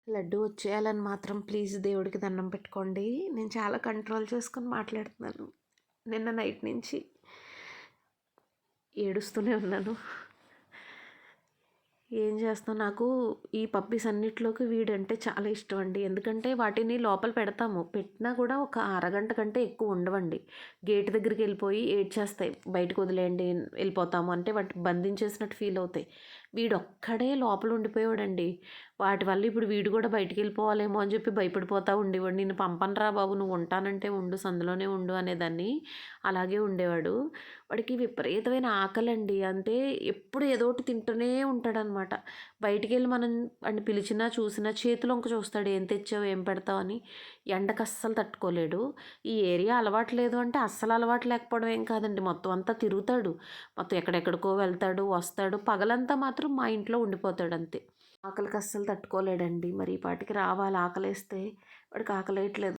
లడ్డు వచ్చేయాలని మాత్రం ప్లీజ్ దేవుడికి దండం పెట్టుకోండి. నేను చాలా కంట్రోల్ చేసుకొని మాట్లాడుతున్నాను. నిన్న నైట్ నుంచి ఏడుస్తూనే ఉన్నాను. ఏం చేస్తాం, నాకు ఈ పప్పీస్ అన్నిట్లోకి వీడంటే చాలా ఇష్టం అండి. ఎందుకంటే వాటిని లోపల పెడతాము, పెట్టినా కూడా ఒక అరగంట కంటే ఎక్కువ ఉండవండి. గేట్ దగ్గరికి వెళ్ళిపోయి ఏడ్చేస్తాయి, బయటకు వదిలేయండి వెళ్ళిపోతాము అంటే వాటి బంధించేసినట్టు ఫీల్ అవుతాయి. వీడొక్కడే లోపల ఉండిపోయాడండి. వాటి వల్ల ఇప్పుడు వీడు కూడా బయటికి వెళ్ళిపోవాలేమో అని చెప్పి భయపడిపోతూ ఉండేవాడు. నేను పంపనురా బాబు, నువ్వు ఉంటానంటే ఉండు, సందులోనే ఉండు అనేదాన్ని. అలాగే ఉండేవాడు. వాడికి విపరీతమైన ఆకలండి. అంటే ఎప్పుడు ఏదో ఒకటి తింటూనే ఉంటాడనమాట. బయటికెళ్ళి మనం వాడిని పిలిచినా చూసినా చేతిలో వంక చూస్తాడు, ఏం తెచ్చావు ఏం పెడతావు అని. ఎండకు అస్సలు తట్టుకోలేడు. ఈ ఏరియా అలవాటు లేదు అంటే అస్సలు అలవాటు లేకపోవడం ఏం కాదండి, మొత్తం అంతా తిరుగుతాడు. మొత్తం ఎక్కడెక్కడికో వెళ్తాడు వస్తాడు. పగలంతా మాత్రం మా ఇంట్లో ఉండిపోతాడు అంతే. ఆకలికి అస్సలు తట్టుకోలేడండి. మరి ఈ పాటికి రావాలి, ఆకలేస్తే వాడికి ఆకలేయట్లేదు.